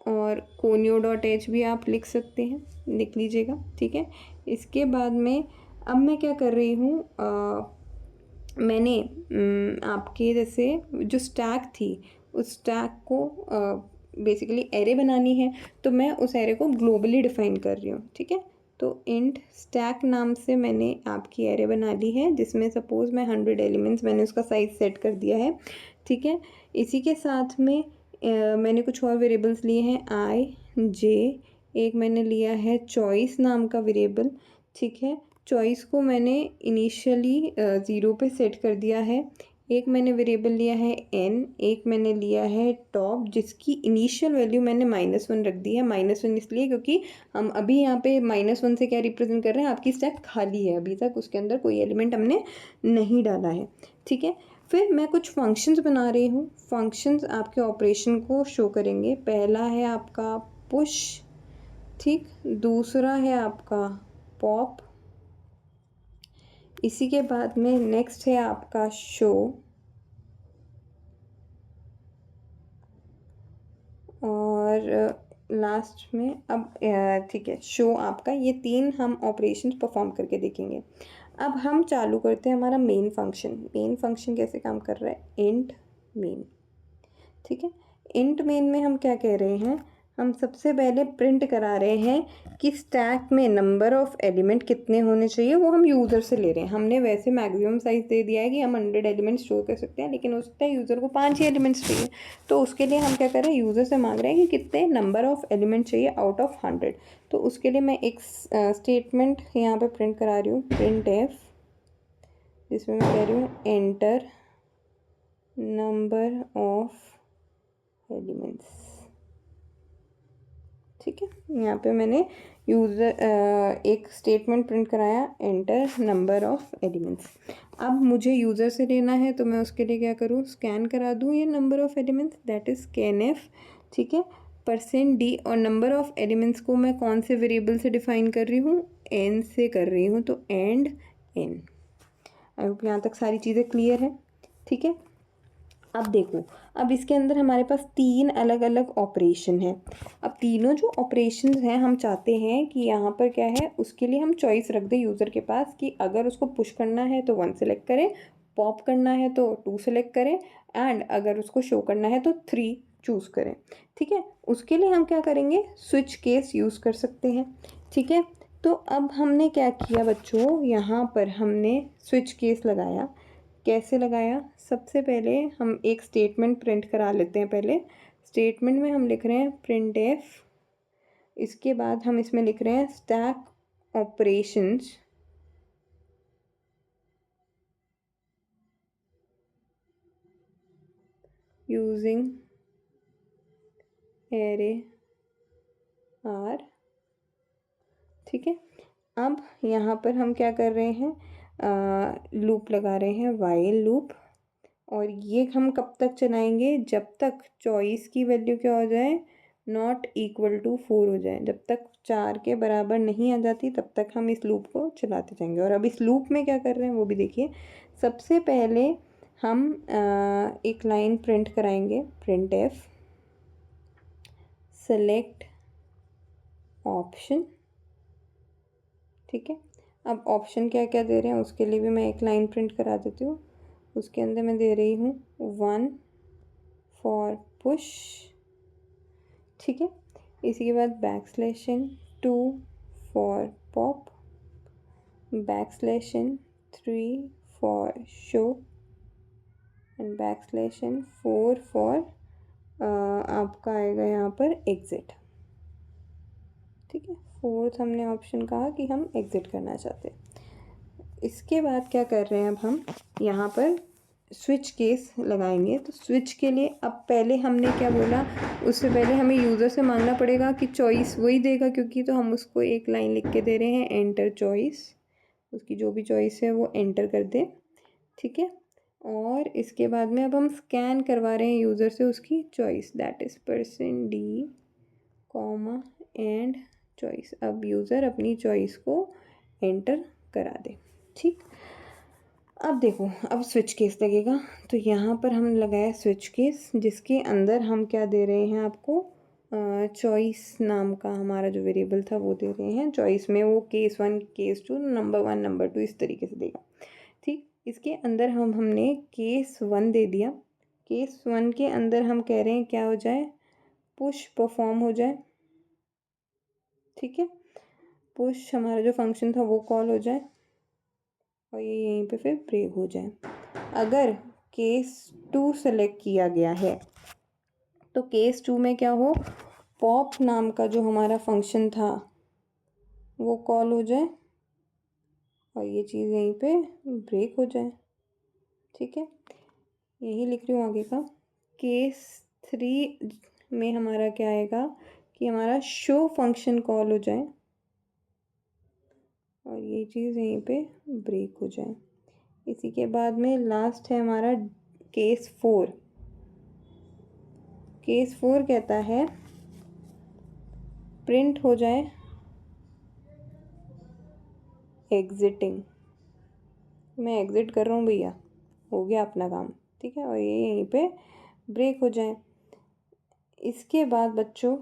और conio.h भी आप लिख सकते हैं, लिख लीजिएगा, ठीक है। इसके बाद में अब मैं क्या कर रही हूँ, मैंने आपके जैसे जो स्टैक थी, उस स्टैक को बेसिकली एरे बनानी है, तो मैं उस एरे को ग्लोबली डिफाइन कर रही हूँ, ठीक है। तो इंट स्टैक नाम से मैंने आपकी एरे बना ली है, जिसमें सपोज़ मैं 100 एलिमेंट्स, मैंने उसका साइज़ सेट कर दिया है, ठीक है। इसी के साथ में मैंने कुछ और वेरिएबल्स लिए हैं, आई जे, एक मैंने लिया है चॉइस नाम का वेरिएबल, ठीक है। चॉइस को मैंने इनिशियली 0 पे सेट कर दिया है। एक मैंने वेरिएबल लिया है n, एक मैंने लिया है टॉप जिसकी इनिशियल वैल्यू मैंने -1 रख दी है। -1 इसलिए क्योंकि हम अभी यहाँ पे -1 से क्या रिप्रेजेंट कर रहे हैं, आपकी स्टैक खाली है, अभी तक उसके अंदर कोई एलिमेंट हमने नहीं डाला है। ठीक है, फिर मैं कुछ फंक्शंस बना रही हूँ। फंक्शंस आपके ऑपरेशन को शो करेंगे। पहला है आपका पुश, ठीक, दूसरा है आपका पॉप, इसी के बाद में नेक्स्ट है आपका शो, और लास्ट में अब ठीक है शो आपका। ये 3 हम ऑपरेशंस परफॉर्म करके देखेंगे। अब हम चालू करते हैं हमारा मेन फंक्शन। मेन फंक्शन कैसे काम कर रहा है, इंट मेन। ठीक है, इंट मेन में हम क्या कह रहे हैं, हम सबसे पहले प्रिंट करा रहे हैं कि स्टैक में नंबर ऑफ एलिमेंट कितने होने चाहिए, वो हम यूज़र से ले रहे हैं। हमने वैसे मैक्सिमम साइज़ दे दिया है कि हम 100 एलिमेंट्स स्टोर कर सकते हैं, लेकिन हो सकता है यूज़र को 5 ही एलिमेंट्स चाहिए। तो उसके लिए हम क्या कर रहे हैं, यूज़र से मांग रहे हैं कि कितने नंबर ऑफ एलिमेंट चाहिए आउट ऑफ 100। तो उसके लिए मैं एक स्टेटमेंट यहाँ पर प्रिंट करा रही हूँ, प्रिंट एफ, जिसमें मैं कह रही हूँ एंटर नंबर ऑफ एलिमेंट्स। ठीक है, यहाँ पे मैंने एक स्टेटमेंट प्रिंट कराया, एंटर नंबर ऑफ एलिमेंट्स। अब मुझे यूज़र से लेना है तो मैं उसके लिए क्या करूँ, स्कैन करा दूँ ये number of elements, that is scan F. ठीक है, %d, और नंबर ऑफ एलिमेंट्स को मैं कौन से वेरिएबल से डिफाइन कर रही हूँ, n से कर रही हूँ, तो एंड n। आई होप यहाँ तक सारी चीज़ें क्लियर है। ठीक है, अब देखो, अब इसके अंदर हमारे पास 3 अलग अलग ऑपरेशन हैं। अब तीनों जो ऑपरेशन हैं, हम चाहते हैं कि यहाँ पर क्या है, उसके लिए हम चॉइस रख दें यूज़र के पास कि अगर उसको पुश करना है तो 1 सेलेक्ट करें, पॉप करना है तो 2 सेलेक्ट करें, एंड अगर उसको शो करना है तो 3 चूज़ करें। ठीक है, उसके लिए हम क्या करेंगे, स्विच केस यूज़ कर सकते हैं। ठीक है, तो अब हमने क्या किया बच्चों, यहाँ पर हमने स्विच केस लगाया। कैसे लगाया, सबसे पहले हम एक स्टेटमेंट प्रिंट करा लेते हैं। पहले स्टेटमेंट में हम लिख रहे हैं प्रिंट एफ, इसके बाद हम इसमें लिख रहे हैं stack operations using array R. ठीक है, अब यहाँ पर हम क्या कर रहे हैं, लूप लगा रहे हैं, वाइल लूप, और ये हम कब तक चलाएंगे, जब तक चॉइस की वैल्यू क्या हो जाए, नॉट इक्वल टू 4 हो जाए। जब तक 4 के बराबर नहीं आ जाती तब तक हम इस लूप को चलाते जाएंगे। और अब इस लूप में क्या कर रहे हैं वो भी देखिए। सबसे पहले हम एक लाइन प्रिंट कराएंगे, प्रिंट एफ सेलेक्ट ऑप्शन। ठीक है, अब ऑप्शन क्या क्या दे रहे हैं उसके लिए भी मैं एक लाइन प्रिंट करा देती हूँ। उसके अंदर मैं दे रही हूँ 1 फॉर पुश। ठीक है, इसी के बाद \2 for pop, \3 for show, and \4 for आपका आएगा यहाँ पर एग्ज़िट। ठीक है, 4th हमने ऑप्शन कहा कि हम एग्ज़िट करना चाहते हैं। इसके बाद क्या कर रहे हैं, अब हम यहाँ पर स्विच केस लगाएंगे। तो स्विच के लिए अब पहले हमने क्या बोला, उससे पहले हमें यूज़र से मांगना पड़ेगा कि चॉइस वही देगा, क्योंकि तो हम उसको एक लाइन लिख के दे रहे हैं, एंटर चॉइस, उसकी जो भी चॉइस है वो एंटर कर दे। ठीक है, और इसके बाद में अब हम स्कैन करवा रहे हैं यूज़र से उसकी choice, that is %d, comma and choice. अब यूज़र अपनी चॉइस को एंटर करा दे। ठीक, अब देखो, अब स्विच केस लगेगा। तो यहाँ पर हम लगाया स्विच केस, जिसके अंदर हम क्या दे रहे हैं आपको, चॉइस नाम का हमारा जो वेरिएबल था वो दे रहे हैं। चॉइस में वो केस 1 केस 2 नंबर 1 नंबर 2 इस तरीके से देगा। ठीक, इसके अंदर हमने केस 1 दे दिया। केस 1 के अंदर हम कह रहे हैं क्या हो जाए, पुश परफॉर्म हो जाए। ठीक है, पुश हमारा जो फंक्शन था वो कॉल हो जाए, और ये यहीं पे फिर ब्रेक हो जाए। अगर केस 2 सेलेक्ट किया गया है तो केस 2 में क्या हो, पॉप नाम का जो हमारा फंक्शन था वो कॉल हो जाए, और ये चीज़ यहीं पे ब्रेक हो जाए। ठीक है, यही लिख रही हूँ आगे का। केस 3 में हमारा क्या आएगा कि हमारा शो फंक्शन कॉल हो जाए और ये चीज़ यहीं पे ब्रेक हो जाए। इसी के बाद में लास्ट है हमारा केस 4। केस 4 कहता है प्रिंट हो जाए एग्जिटिंग। मैं एग्जिट कर रहा हूँ भैया, हो गया अपना काम, ठीक है, और ये यहीं पे ब्रेक हो जाए। इसके बाद बच्चों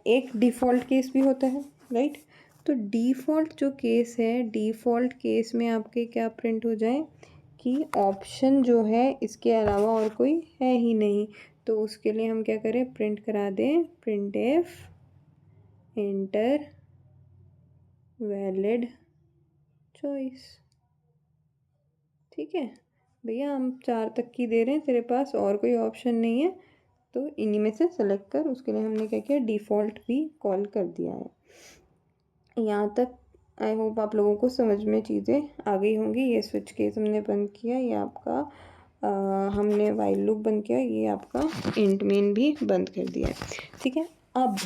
एक डिफ़ॉल्ट केस भी होता है, राइट। तो डिफ़ॉल्ट जो केस है, डिफ़ॉल्ट केस में आपके क्या प्रिंट हो जाए कि ऑप्शन जो है इसके अलावा और कोई है ही नहीं। तो उसके लिए हम क्या करें, प्रिंट करा दें print F enter valid choice. ठीक है भैया, हम 4 तक की दे रहे हैं, तेरे पास और कोई ऑप्शन नहीं है तो इन्हीं में से सेलेक्ट कर। उसके लिए हमने क्या किया, डिफ़ॉल्ट भी कॉल कर दिया है। यहाँ तक आई होप आप लोगों को समझ में चीज़ें आ गई होंगी। ये स्विच केस हमने बंद किया, ये आपका हमने वाइल लूप बंद किया, ये आपका इंट मेन भी बंद कर दिया है। ठीक है, अब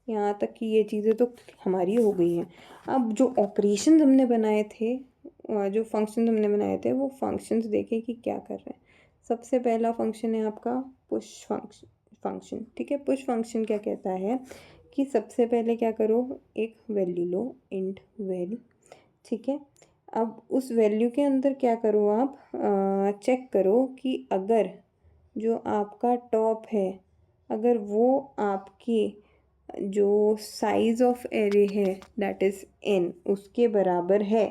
यहाँ तक की ये चीज़ें तो हमारी हो गई हैं। अब जो ऑपरेशन हमने बनाए थे, जो फंक्शन हमने बनाए थे, वो फंक्शंस देखें कि क्या कर रहे हैं। सबसे पहला फंक्शन है आपका पुश फंक्शन। ठीक है, पुश फंक्शन क्या कहता है कि सबसे पहले क्या करो, एक वैल्यू लो इंट वैल। ठीक है, अब उस वैल्यू के अंदर क्या करो आप, चेक करो कि अगर जो आपका टॉप है, अगर वो आपकी जो साइज़ ऑफ एरे है दैट इज़ n उसके बराबर है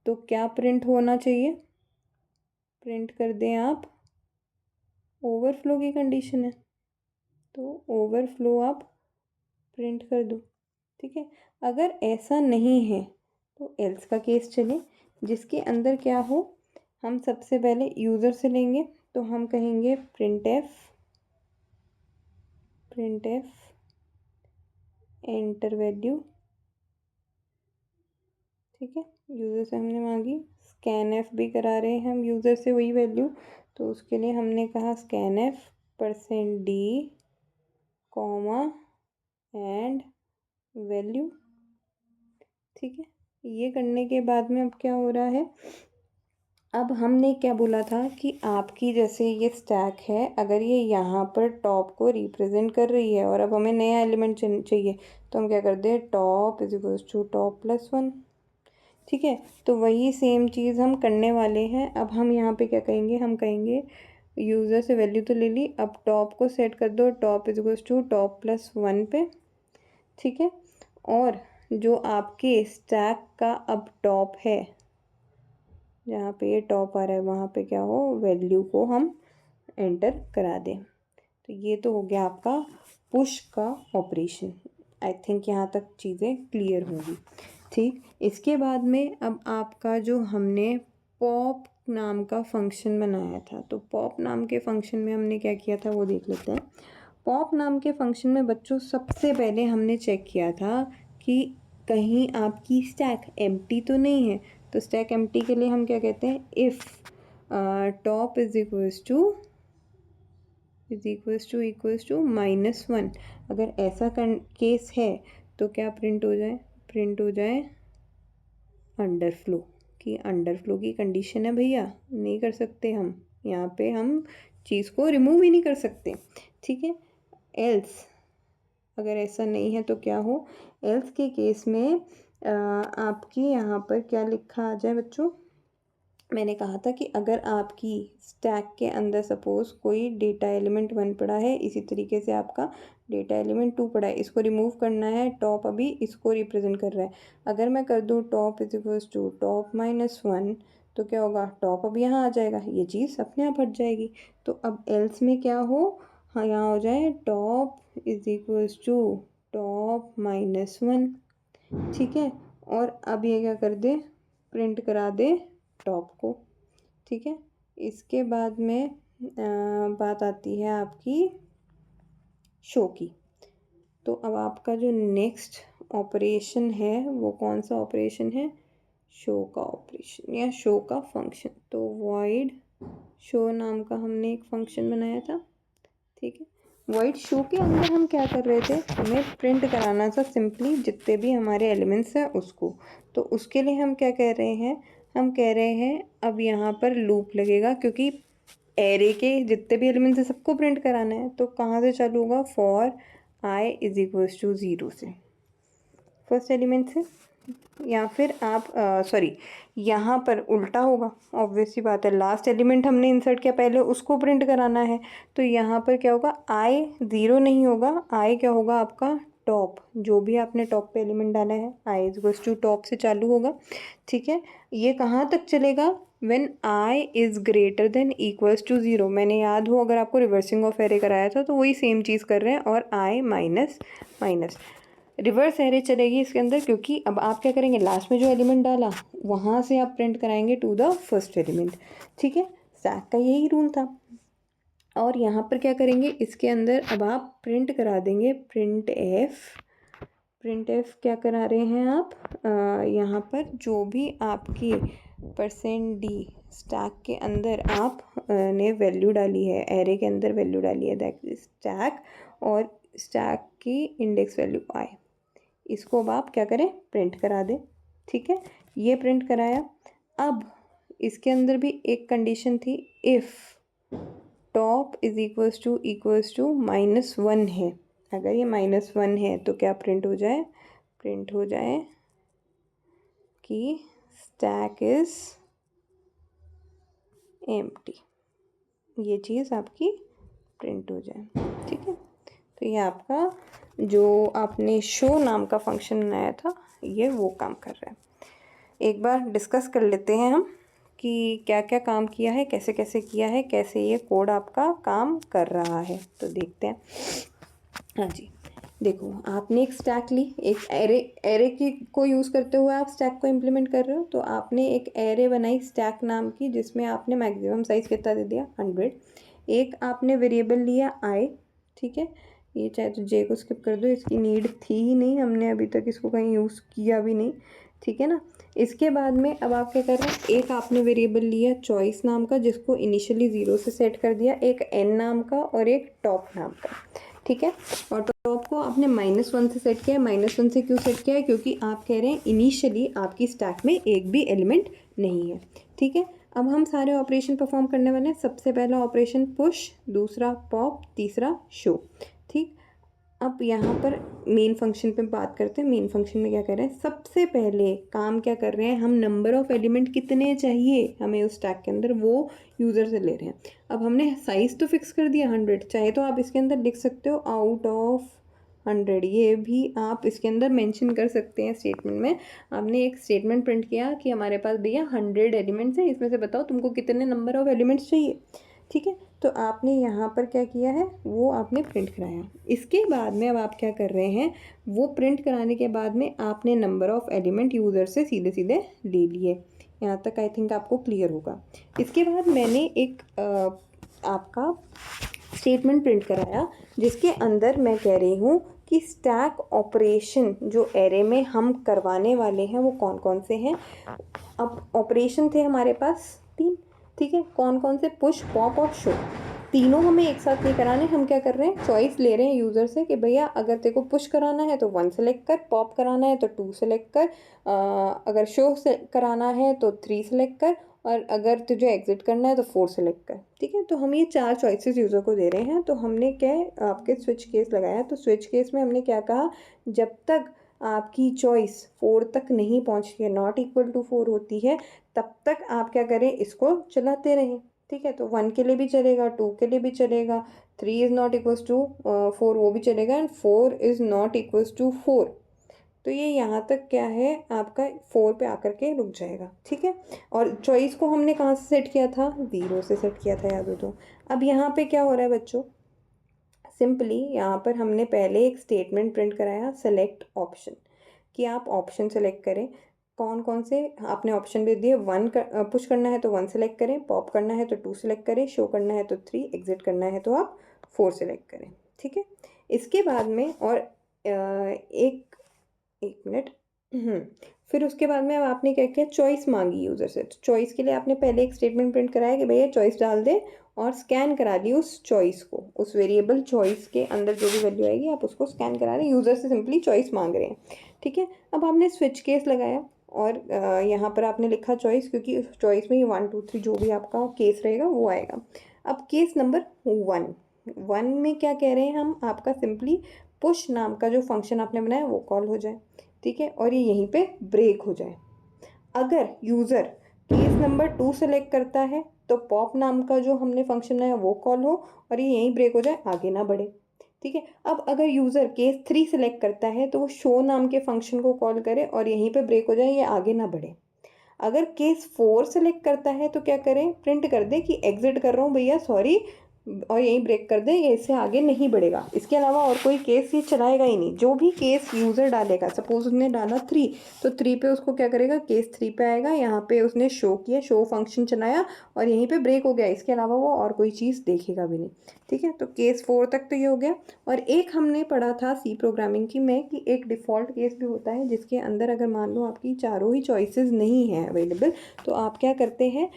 तो क्या प्रिंट होना चाहिए, प्रिंट कर दें आप ओवरफ्लो की कंडीशन है तो ओवरफ्लो आप प्रिंट कर दो। ठीक है, अगर ऐसा नहीं है तो एल्स का केस चले, जिसके अंदर क्या हो, हम सबसे पहले यूज़र से लेंगे तो हम कहेंगे प्रिंट एफ एंटर वैल्यू। ठीक है, यूज़र से हमने मांगी, स्कैन एफ भी करा रहे हैं हम यूज़र से वही वैल्यू, तो उसके लिए हमने कहा scan F %d comma and value. ठीक है, ये करने के बाद में अब क्या हो रहा है, अब हमने क्या बोला था कि आपकी जैसे ये स्टैक है, अगर ये यहाँ पर टॉप को रिप्रेजेंट कर रही है और अब हमें नया एलिमेंट चाहिए तो हम क्या कर दें, top is equals to top plus 1। ठीक है, तो वही सेम चीज़ हम करने वाले हैं। अब हम यहाँ पे क्या कहेंगे, हम कहेंगे यूज़र से वैल्यू तो ले ली, अब टॉप को सेट कर दो top is equals to top plus 1 पे। ठीक है, और जो आपके स्टैक का अब टॉप है, जहाँ पे ये टॉप आ रहा है वहाँ पे क्या हो, वैल्यू को हम एंटर करा दें। तो ये तो हो गया आपका पुश का ऑपरेशन। आई थिंक यहाँ तक चीज़ें क्लियर होंगी। ठीक, इसके बाद में अब आपका जो हमने पॉप नाम का फंक्शन बनाया था, तो पॉप नाम के फंक्शन में हमने क्या किया था वो देख लेते हैं। पॉप नाम के फंक्शन में बच्चों सबसे पहले हमने चेक किया था कि कहीं आपकी स्टैक एम्प्टी तो नहीं है। तो स्टैक एम्प्टी के लिए हम क्या कहते हैं, if top is equals to -1। अगर ऐसा केस है तो क्या प्रिंट हो जाए, प्रिंट हो जाए अंडरफ्लो, कि अंडरफ्लो की कंडीशन है भैया, नहीं कर सकते हम यहाँ पे, हम चीज़ को रिमूव ही नहीं कर सकते। ठीक है, एल्स अगर ऐसा नहीं है तो क्या हो, एल्स के केस में आपकी यहाँ पर क्या लिखा आ जाए बच्चों, मैंने कहा था कि अगर आपकी स्टैक के अंदर सपोज़ कोई डेटा एलिमेंट 1 पड़ा है, इसी तरीके से आपका डेटा एलिमेंट 2 पड़ा है, इसको रिमूव करना है, टॉप अभी इसको रिप्रेजेंट कर रहा है। अगर मैं कर दूँ top is equals to top -1 तो क्या होगा, टॉप अब यहाँ आ जाएगा, ये चीज़ अपने आप हट जाएगी। तो अब एल्स में क्या हो, हाँ यहाँ हो जाए top is equals to top -1। ठीक है, और अब ये क्या कर दे, प्रिंट करा दे टॉप को। ठीक है, इसके बाद में बात आती है आपकी शो की। तो अब आपका जो नेक्स्ट ऑपरेशन है वो कौन सा ऑपरेशन है, शो का ऑपरेशन या शो का फंक्शन। तो वॉइड शो नाम का हमने एक फंक्शन बनाया था, ठीक है। वॉइड शो के अंदर हम क्या कर रहे थे, हमें प्रिंट कराना था सिंपली जितने भी हमारे एलिमेंट्स हैं उसको। तो उसके लिए हम क्या कह रहे हैं, हम कह रहे हैं अब यहाँ पर लूप लगेगा, क्योंकि एरे के जितने भी एलिमेंट्स हैं सबको प्रिंट कराना है। तो कहाँ से चालू होगा, for I is equals to 0 से, फर्स्ट एलिमेंट से। या फिर आप सॉरी, यहाँ पर उल्टा होगा, ऑब्वियस सी बात है, लास्ट एलिमेंट हमने इंसर्ट किया पहले उसको प्रिंट कराना है। तो यहाँ पर क्या होगा, आई 0 नहीं होगा, आई क्या होगा आपका टॉप, जो भी आपने टॉप पे एलिमेंट डाला है I is equals to top से चालू होगा, ठीक है। ये कहाँ तक चलेगा, when I is greater than equals to 0। मैंने याद हो अगर आपको रिवर्सिंग ऑफ एरे कराया था तो वही सेम चीज़ कर रहे हैं, और आई माइनस माइनस रिवर्स एरे चलेगी इसके अंदर, क्योंकि अब आप क्या करेंगे, लास्ट में जो एलिमेंट डाला वहाँ से आप प्रिंट कराएंगे टू द फर्स्ट एलिमेंट, ठीक है। स्टैक का यही रूल था। और यहाँ पर क्या करेंगे, इसके अंदर अब आप प्रिंट करा देंगे प्रिंट एफ क्या करा रहे हैं आप, यहाँ पर जो भी आपकी %d स्टैक के अंदर आप ने वैल्यू डाली है, एरे के अंदर वैल्यू डाली है, दैट इज स्टैक, और स्टैक की इंडेक्स वैल्यू आई, इसको अब आप क्या करें, प्रिंट करा दें, ठीक है। ये प्रिंट कराया। अब इसके अंदर भी एक कंडीशन थी, if top is equals to -1 है, अगर ये -1 है तो क्या प्रिंट हो जाए, प्रिंट हो जाए कि स्टैक इज एम्प्टी, ये चीज़ आपकी प्रिंट हो जाए, ठीक है। तो ये आपका जो आपने शो नाम का फंक्शन बनाया था ये वो काम कर रहा है। एक बार डिस्कस कर लेते हैं हम कि क्या क्या काम किया है, कैसे कैसे किया है, कैसे ये कोड आपका काम कर रहा है, तो देखते हैं। हाँ जी, देखो आपने एक स्टैक ली, एक एरे की को यूज़ करते हुए आप स्टैक को इम्प्लीमेंट कर रहे हो। तो आपने एक एरे बनाई स्टैक नाम की, जिसमें आपने मैक्सिमम साइज़ कितना दे दिया, 100। एक आपने वेरिएबल लिया आई, ठीक है। ये चाहे तो जे को स्किप कर दो, इसकी नीड थी ही नहीं, हमने अभी तक इसको कहीं यूज़ किया भी नहीं, ठीक है ना। इसके बाद में अब आप क्या कर रहे हैं, एक आपने वेरिएबल लिया चॉइस नाम का, जिसको इनिशियली 0 से सेट कर दिया, एक एन नाम का और एक टॉप नाम का, ठीक है। और टॉप को आपने -1 से सेट किया है। -1 से क्यों सेट किया है, क्योंकि आप कह रहे हैं इनिशियली आपकी स्टैक में एक भी एलिमेंट नहीं है, ठीक है। अब हम सारे ऑपरेशन परफॉर्म करने वाले हैं। सबसे पहला ऑपरेशन पुश, दूसरा पॉप, तीसरा शो, ठीक। अब यहाँ पर मेन फंक्शन पे बात करते हैं। मेन फंक्शन में क्या कर रहे हैं, सबसे पहले काम क्या कर रहे हैं हम, नंबर ऑफ़ एलिमेंट कितने चाहिए हमें उस टैग के अंदर वो यूज़र से ले रहे हैं। अब हमने साइज़ तो फिक्स कर दिया 100, चाहे तो आप इसके अंदर लिख सकते हो आउट ऑफ 100, ये भी आप इसके अंदर मेंशन कर सकते हैं स्टेटमेंट में। आपने एक स्टेटमेंट प्रिंट किया कि हमारे पास भैया 100 एलिमेंट्स हैं, इसमें से बताओ तुमको कितने नंबर ऑफ़ एलिमेंट्स चाहिए, ठीक है। तो आपने यहाँ पर क्या किया है, वो आपने प्रिंट कराया। इसके बाद में अब आप क्या कर रहे हैं, वो प्रिंट कराने के बाद में आपने नंबर ऑफ़ एलिमेंट यूज़र से सीधे सीधे ले लिए। यहाँ तक आई थिंक आपको क्लियर होगा। इसके बाद मैंने एक आपका स्टेटमेंट प्रिंट कराया, जिसके अंदर मैं कह रही हूँ कि स्टैक ऑपरेशन जो एरे में हम करवाने वाले हैं वो कौन कौन से हैं। अब ऑपरेशन थे हमारे पास 3, ठीक है। कौन कौन से, पुश, पॉप और शो। तीनों हमें एक साथ नहीं कराने, हम क्या कर रहे हैं, चॉइस ले रहे हैं यूज़र से कि भैया अगर तेरे को पुश कराना है तो 1 सेलेक्ट कर, पॉप कराना है तो 2 सेलेक्ट कर, अगर शो से कराना है तो 3 सेलेक्ट कर, और अगर तुझे एग्जिट करना है तो 4 सेलेक्ट कर, ठीक है। तो हम ये 4 चॉइसेस यूज़र को दे रहे हैं। तो हमने क्या है, आपके स्विच केस लगाया। तो स्विच केस में हमने क्या कहा, जब तक आपकी चॉइस 4 तक नहीं पहुंचती है, नॉट इक्वल टू 4 होती है, तब तक आप क्या करें, इसको चलाते रहें, ठीक है। तो 1 के लिए भी चलेगा, 2 के लिए भी चलेगा, 3 इज़ नॉट इक्वल्स टू 4 वो भी चलेगा, and 4 is not equals to 4। तो ये यहाँ तक क्या है आपका 4 पे आकर के रुक जाएगा, ठीक है। और चॉइस को हमने कहाँ से सेट किया था, 0 से सेट किया था, याद हो तो। अब यहाँ पे क्या हो रहा है बच्चों, सिंपली यहाँ पर हमने पहले एक स्टेटमेंट प्रिंट कराया, सेलेक्ट ऑप्शन, कि आप ऑप्शन सेलेक्ट करें। कौन कौन से आपने ऑप्शन भी दिए, पुश करना है तो 1 सेलेक्ट करें, पॉप करना है तो 2 सेलेक्ट करें, शो करना है तो 3, एग्जिट करना है तो आप 4 सेलेक्ट करें, ठीक है। इसके बाद में और एक मिनट, हम्म फिर उसके बाद में अब आपने क्या किया, चॉइस मांगी यूज़र से। तो चॉइस के लिए आपने पहले एक स्टेटमेंट प्रिंट कराया कि भैया चॉइस डाल दे, और स्कैन करा दी उस चॉइस को, उस वेरिएबल चॉइस के अंदर जो भी वैल्यू आएगी आप उसको स्कैन करा रहे हैं, यूज़र से सिंपली चॉइस मांग रहे हैं। ठीक है, अब आपने स्विच केस लगाया और यहाँ पर आपने लिखा चॉइस, क्योंकि उस चॉइस में ये 1 2 3 जो भी आपका केस रहेगा वो आएगा। अब केस नंबर 1 में क्या कह रहे हैं हम, आपका सिंपली पुश नाम का जो फंक्शन आपने बनाया वो कॉल हो जाए। ठीक है, और ये यहीं पे ब्रेक हो जाए। अगर यूज़र केस नंबर 2 सेलेक्ट करता है तो पॉप नाम का जो हमने फंक्शन बनाया वो कॉल हो और ये यहीं ब्रेक हो जाए, आगे ना बढ़े। ठीक है, अब अगर यूज़र केस 3 सेलेक्ट करता है तो वो शो नाम के फंक्शन को कॉल करे और यहीं पे ब्रेक हो जाए, ये आगे ना बढ़े। अगर केस 4 सेलेक्ट करता है तो क्या करें, प्रिंट कर दे कि एग्जिट कर रहा हूँ भैया सॉरी, और यहीं ब्रेक कर दे, ये इससे आगे नहीं बढ़ेगा। इसके अलावा और कोई केस ये चलाएगा ही नहीं। जो भी केस यूज़र डालेगा, सपोज उसने डाला 3, तो 3 पे उसको क्या करेगा, केस 3 पे आएगा, यहाँ पे उसने शो किया, शो फंक्शन चलाया और यहीं पे ब्रेक हो गया, इसके अलावा वो और कोई चीज़ देखेगा भी नहीं। ठीक है, तो केस 4 तक तो ये हो गया। और एक हमने पढ़ा था सी प्रोग्रामिंग की में कि एक डिफ़ॉल्ट केस भी होता है जिसके अंदर अगर मान लो आपकी चारों ही चॉइसेस नहीं हैं अवेलेबल, तो आप क्या करते हैं,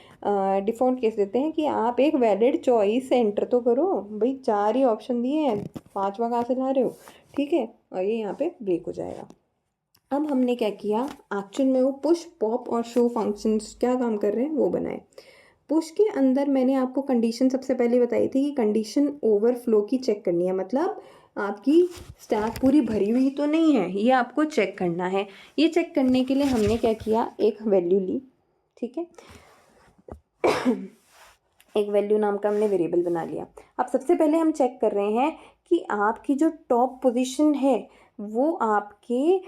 डिफ़ॉल्ट केस देते हैं कि आप एक वैलिड चॉइस एंटर तो करो भाई, 4 ही ऑप्शन दिए हैं, 5वां कहाँ से ला रहे हो। ठीक है, और ये यहाँ पे ब्रेक हो जाएगा। अब हमने क्या किया, एक्चुअल में वो पुश पॉप और शो फंक्शंस क्या काम कर रहे हैं वो बनाए। पुश के अंदर मैंने आपको कंडीशन सबसे पहले बताई थी कि कंडीशन ओवरफ्लो की चेक करनी है, मतलब आपकी स्टैक पूरी भरी हुई तो नहीं है, ये आपको चेक करना है। ये चेक करने के लिए हमने क्या किया, एक वैल्यू ली। ठीक है, एक वैल्यू नाम का हमने वेरिएबल बना लिया। अब सबसे पहले हम चेक कर रहे हैं कि आपकी जो टॉप पोजीशन है वो आपके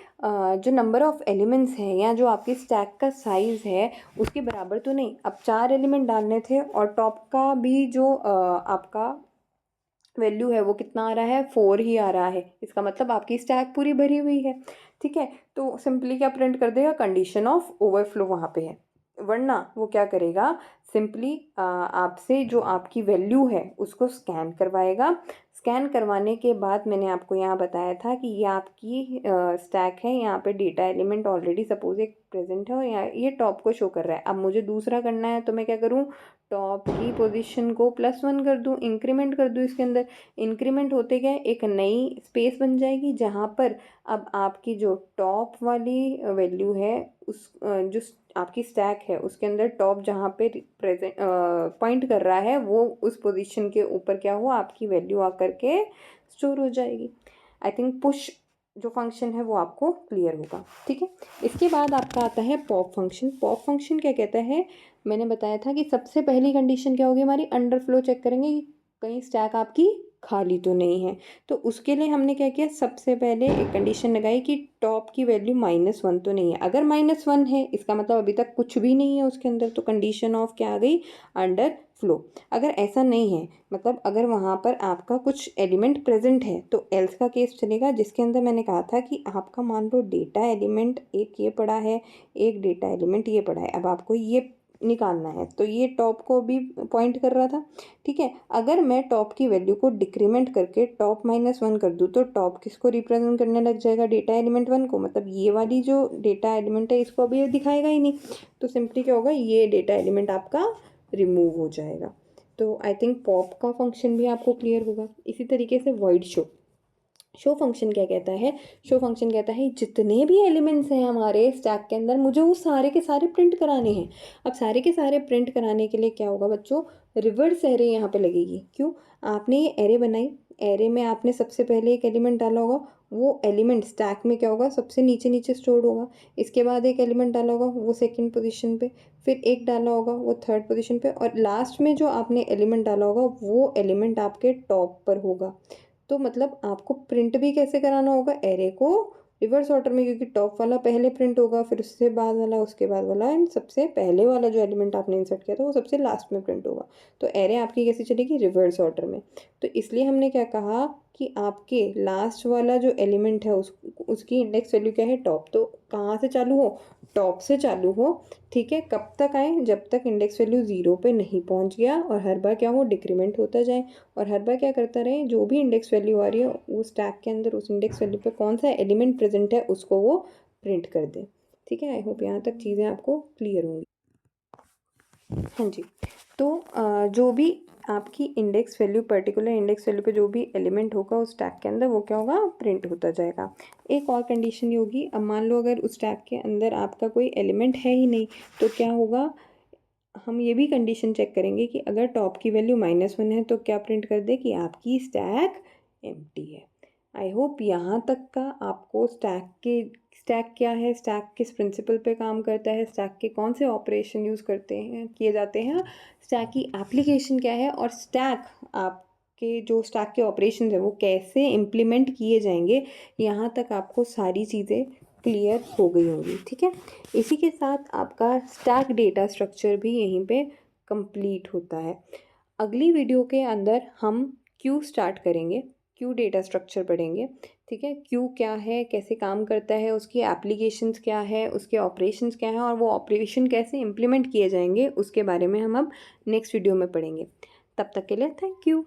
जो नंबर ऑफ़ एलिमेंट्स है या जो आपकी स्टैक का साइज़ है उसके बराबर तो नहीं। अब 4 एलिमेंट डालने थे और टॉप का भी जो आपका वैल्यू है वो कितना आ रहा है, 4 ही आ रहा है। इसका मतलब आपकी स्टैक पूरी भरी हुई है। ठीक है, तो सिंपली क्या प्रिंट कर देगा, कंडीशन ऑफ ओवरफ्लो वहाँ पे है। वरना वो क्या करेगा, सिंपली आपसे जो आपकी वैल्यू है उसको स्कैन करवाएगा। स्कैन करवाने के बाद मैंने आपको यहाँ बताया था कि ये आपकी स्टैक है, यहाँ पे डेटा एलिमेंट ऑलरेडी सपोज एक प्रेजेंट है और यहाँ ये टॉप को शो कर रहा है। अब मुझे दूसरा करना है तो मैं क्या करूँ, टॉप की पोजीशन को +1 कर दूँ, इंक्रीमेंट कर दूँ इसके अंदर। इंक्रीमेंट होते क्या है, एक नई स्पेस बन जाएगी जहाँ पर अब आपकी जो टॉप वाली वैल्यू है उस जो आपकी स्टैक है उसके अंदर टॉप जहाँ पे प्रेजेंट पॉइंट कर रहा है वो उस पोजीशन के ऊपर क्या हुआ, आपकी वैल्यू आकर के स्टोर हो जाएगी। आई थिंक पुश जो फंक्शन है वो आपको क्लियर होगा। ठीक है, इसके बाद आपका आता है पॉप फंक्शन। पॉप फंक्शन क्या कहता है, मैंने बताया था कि सबसे पहली कंडीशन क्या होगी हमारी, अंडरफ्लो चेक करेंगे कि कहीं स्टैक आपकी खाली तो नहीं है। तो उसके लिए हमने क्या किया, सबसे पहले एक कंडीशन लगाई कि टॉप की वैल्यू -1 तो नहीं है। अगर -1 है इसका मतलब अभी तक कुछ भी नहीं है उसके अंदर, तो कंडीशन ऑफ क्या आ गई, अंडर फ्लो। अगर ऐसा नहीं है, मतलब अगर वहाँ पर आपका कुछ एलिमेंट प्रेजेंट है तो एल्स का केस चलेगा, जिसके अंदर मैंने कहा था कि आपका मान लो डेटा एलिमेंट एक ये पड़ा है, एक डेटा एलिमेंट ये पड़ा है। अब आपको ये निकालना है तो ये टॉप को भी पॉइंट कर रहा था। ठीक है, अगर मैं टॉप की वैल्यू को डिक्रीमेंट करके टॉप -1 कर दूँ तो टॉप किसको रिप्रेजेंट करने लग जाएगा, डेटा एलिमेंट 1 को। मतलब ये वाली जो डेटा एलिमेंट है इसको अभी ये दिखाएगा ही नहीं। तो सिंपली क्या होगा, ये डेटा एलिमेंट आपका रिमूव हो जाएगा। तो आई थिंक पॉप का फंक्शन भी आपको क्लियर होगा। इसी तरीके से वॉइड शो, शो फंक्शन क्या कहता है, शो फंक्शन कहता है जितने भी एलिमेंट्स हैं हमारे स्टैक के अंदर मुझे वो सारे के सारे प्रिंट कराने हैं। अब सारे के सारे प्रिंट कराने के लिए क्या होगा बच्चों, रिवर्स एरे यहाँ पे लगेगी। क्यों, आपने ये एरे बनाई, एरे में आपने सबसे पहले एक एलिमेंट डाला होगा, वो एलिमेंट स्टैक में क्या होगा, सबसे नीचे नीचे स्टोर होगा। इसके बाद एक एलिमेंट डाला होगा वो सेकंड पोजीशन पे, फिर एक डाला होगा वो थर्ड पोजीशन पे, और लास्ट में जो आपने एलिमेंट डाला होगा वो एलिमेंट आपके टॉप पर होगा। तो मतलब आपको प्रिंट भी कैसे कराना होगा, एरे को रिवर्स ऑर्डर में, क्योंकि टॉप वाला पहले प्रिंट होगा, फिर उससे बाद वाला, उसके बाद वाला, एंड सबसे पहले वाला जो एलिमेंट आपने इंसर्ट किया था वो सबसे लास्ट में प्रिंट होगा। तो एरे आपकी कैसे चलेगी, रिवर्स ऑर्डर में। तो इसलिए हमने क्या कहा कि आपके लास्ट वाला जो एलिमेंट है उसकी इंडेक्स वैल्यू क्या है, टॉप। तो कहाँ से चालू हो, टॉप से चालू हो। ठीक है, कब तक आए, जब तक इंडेक्स वैल्यू 0 पे नहीं पहुंच गया, और हर बार क्या हो, डिक्रीमेंट होता जाए। और हर बार क्या करता रहे, जो भी इंडेक्स वैल्यू आ रही है वो स्टैक के अंदर उस इंडेक्स वैल्यू पे कौन सा एलिमेंट प्रेजेंट है उसको वो प्रिंट कर दे। ठीक है, आई होप यहाँ तक चीज़ें आपको क्लियर होंगी। हाँ जी, तो जो भी आपकी index value, particular index value पे जो भी एलिमेंट होगा उस टैग के अंदर, वो क्या होगा, प्रिंट होता जाएगा। एक और कंडीशन ये होगी, अब मान लो अगर उस टैग के अंदर आपका कोई एलिमेंट है ही नहीं, तो क्या होगा, हम ये भी कंडीशन चेक करेंगे कि अगर टॉप की वैल्यू -1 है तो क्या प्रिंट कर दे कि आपकी स्टैक एम्प्टी है। आई होप यहाँ तक का आपको स्टैक क्या है, स्टैक किस प्रिंसिपल पे काम करता है, स्टैक के कौन से ऑपरेशन यूज़ किए जाते हैं, स्टैक की एप्लीकेशन क्या है, और स्टैक आपके जो स्टैक के ऑपरेशन है वो कैसे इम्प्लीमेंट किए जाएंगे, यहाँ तक आपको सारी चीज़ें क्लियर हो गई होंगी। ठीक है, इसी के साथ आपका स्टैक डेटा स्ट्रक्चर भी यहीं पे कंप्लीट होता है। अगली वीडियो के अंदर हम क्यू स्टार्ट करेंगे, क्यू डेटा स्ट्रक्चर पढ़ेंगे। ठीक है, क्यू क्या है, कैसे काम करता है, उसकी एप्लीकेशंस क्या है, उसके ऑपरेशंस क्या हैं, और वो ऑपरेशन कैसे इम्प्लीमेंट किए जाएंगे, उसके बारे में हम अब नेक्स्ट वीडियो में पढ़ेंगे। तब तक के लिए थैंक यू।